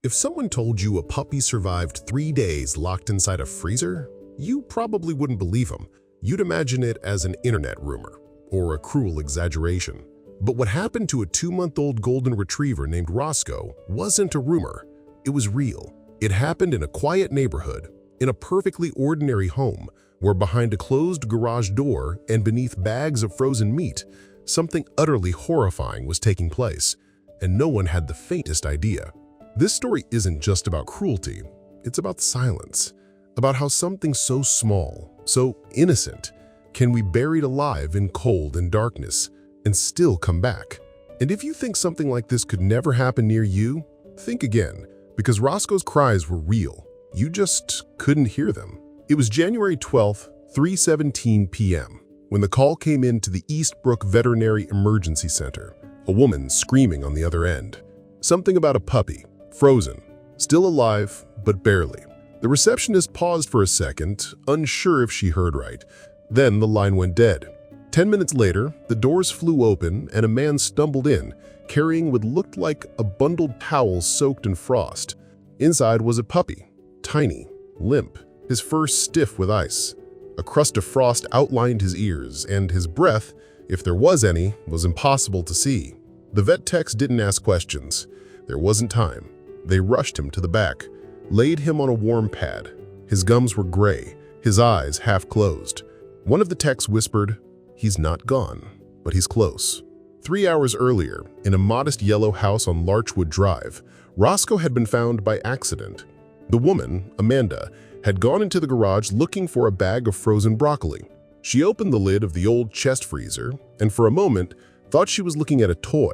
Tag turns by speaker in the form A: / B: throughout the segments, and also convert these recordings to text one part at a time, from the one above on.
A: If someone told you a puppy survived 3 days locked inside a freezer, you probably wouldn't believe them. You'd imagine it as an internet rumor or a cruel exaggeration. But what happened to a 2-month-old golden retriever named Roscoe wasn't a rumor. It was real. It happened in a quiet neighborhood, in a perfectly ordinary home, where behind a closed garage door and beneath bags of frozen meat, something utterly horrifying was taking place, and no one had the faintest idea. This story isn't just about cruelty, it's about silence, about how something so small, so innocent, can be buried alive in cold and darkness and still come back. And if you think something like this could never happen near you, think again, because Roscoe's cries were real. You just couldn't hear them. It was January 12th, 3:17 p.m., when the call came in to the Eastbrook Veterinary Emergency Center, a woman screaming on the other end. Something about a puppy, frozen, still alive, but barely. The receptionist paused for a second, unsure if she heard right. Then the line went dead. 10 minutes later, the doors flew open and a man stumbled in, carrying what looked like a bundled towel soaked in frost. Inside was a puppy, tiny, limp, his fur stiff with ice. A crust of frost outlined his ears, and his breath, if there was any, was impossible to see. The vet techs didn't ask questions. There wasn't time. They rushed him to the back, laid him on a warm pad. His gums were gray, his eyes half closed. One of the techs whispered, "He's not gone, but he's close." 3 hours earlier, in a modest yellow house on Larchwood Drive, Roscoe had been found by accident. The woman, Amanda, had gone into the garage looking for a bag of frozen broccoli. She opened the lid of the old chest freezer and for a moment thought she was looking at a toy,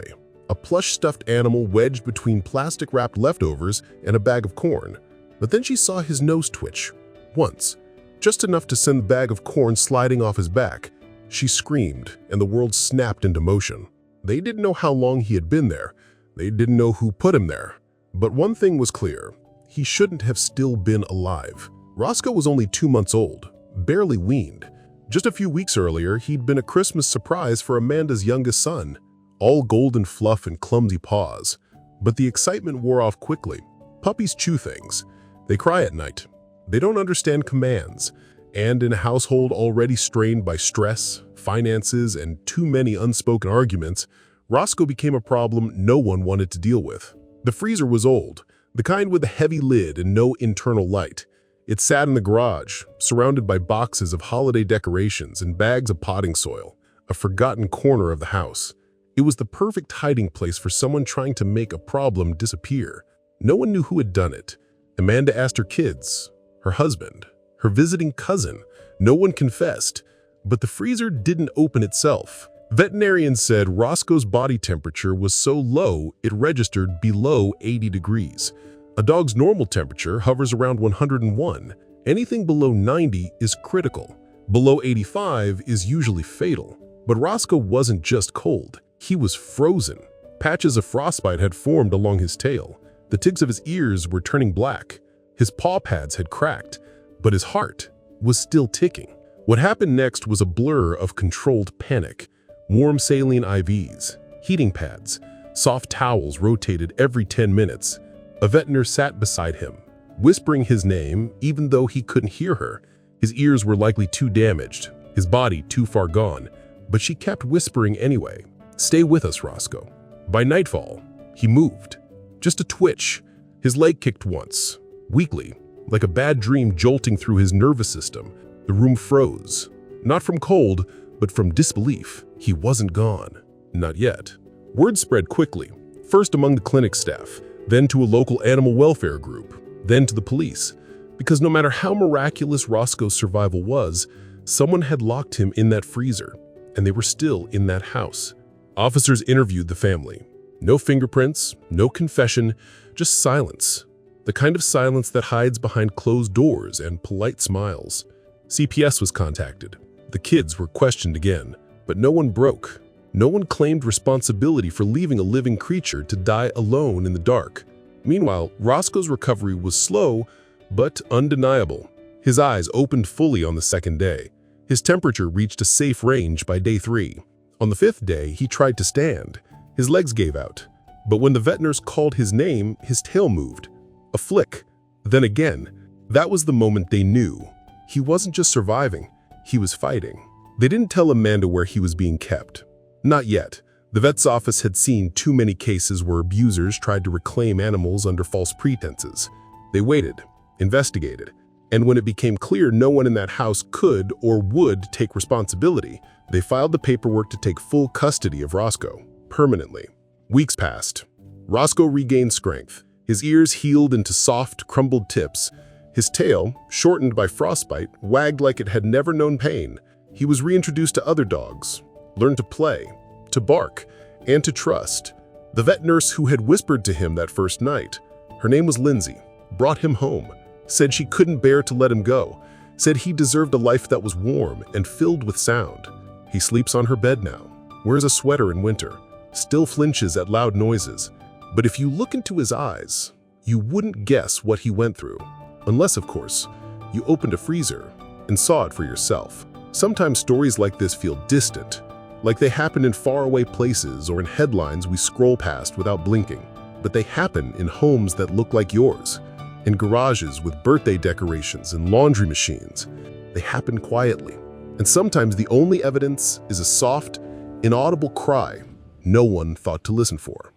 A: a plush stuffed animal wedged between plastic-wrapped leftovers and a bag of corn. But then she saw his nose twitch, once, just enough to send the bag of corn sliding off his back. She screamed, and the world snapped into motion. They didn't know how long he had been there. They didn't know who put him there. But one thing was clear. He shouldn't have still been alive. Roscoe was only 2 months old, barely weaned. Just a few weeks earlier, he'd been a Christmas surprise for Amanda's youngest son, all golden fluff and clumsy paws. But the excitement wore off quickly. Puppies chew things. They cry at night. They don't understand commands. And in a household already strained by stress, finances, and too many unspoken arguments, Roscoe became a problem no one wanted to deal with. The freezer was old, the kind with a heavy lid and no internal light. It sat in the garage, surrounded by boxes of holiday decorations and bags of potting soil, a forgotten corner of the house. It was the perfect hiding place for someone trying to make a problem disappear. No one knew who had done it. Amanda asked her kids, her husband, her visiting cousin. No one confessed, but the freezer didn't open itself. Veterinarians said Roscoe's body temperature was so low it registered below 80 degrees. A dog's normal temperature hovers around 101. Anything below 90 is critical. Below 85 is usually fatal. But Roscoe wasn't just cold. He was frozen. Patches of frostbite had formed along his tail. The tips of his ears were turning black. His paw pads had cracked, but his heart was still ticking. What happened next was a blur of controlled panic. Warm saline IVs, heating pads, soft towels rotated every 10 minutes. A vet nurse sat beside him, whispering his name even though he couldn't hear her. His ears were likely too damaged, his body too far gone, but she kept whispering anyway. "Stay with us, Roscoe." By nightfall, he moved. Just a twitch. His leg kicked once, weakly, like a bad dream jolting through his nervous system. The room froze, not from cold, but from disbelief. He wasn't gone. Not yet. Word spread quickly, first among the clinic staff, then to a local animal welfare group, then to the police. Because no matter how miraculous Roscoe's survival was, someone had locked him in that freezer, and they were still in that house. Officers interviewed the family. No fingerprints, no confession, just silence. The kind of silence that hides behind closed doors and polite smiles. CPS was contacted. The kids were questioned again, but no one broke. No one claimed responsibility for leaving a living creature to die alone in the dark. Meanwhile, Roscoe's recovery was slow, but undeniable. His eyes opened fully on the second day. His temperature reached a safe range by day 3. On the 5th day, he tried to stand. His legs gave out. But when the vet nurse called his name, his tail moved. A flick. Then again, that was the moment they knew. He wasn't just surviving, he was fighting. They didn't tell Amanda where he was being kept. Not yet. The vet's office had seen too many cases where abusers tried to reclaim animals under false pretenses. They waited, investigated, and when it became clear no one in that house could or would take responsibility, they filed the paperwork to take full custody of Roscoe, permanently. Weeks passed. Roscoe regained strength. His ears healed into soft, crumbled tips. His tail, shortened by frostbite, wagged like it had never known pain. He was reintroduced to other dogs, learned to play, to bark, and to trust. The vet nurse who had whispered to him that first night, her name was Lindsay, brought him home, said she couldn't bear to let him go, said he deserved a life that was warm and filled with sound. He sleeps on her bed now, wears a sweater in winter, still flinches at loud noises. But if you look into his eyes, you wouldn't guess what he went through. Unless, of course, you opened a freezer and saw it for yourself. Sometimes stories like this feel distant, like they happen in faraway places or in headlines we scroll past without blinking. But they happen in homes that look like yours, in garages with birthday decorations and laundry machines. They happen quietly. And sometimes the only evidence is a soft, inaudible cry no one thought to listen for.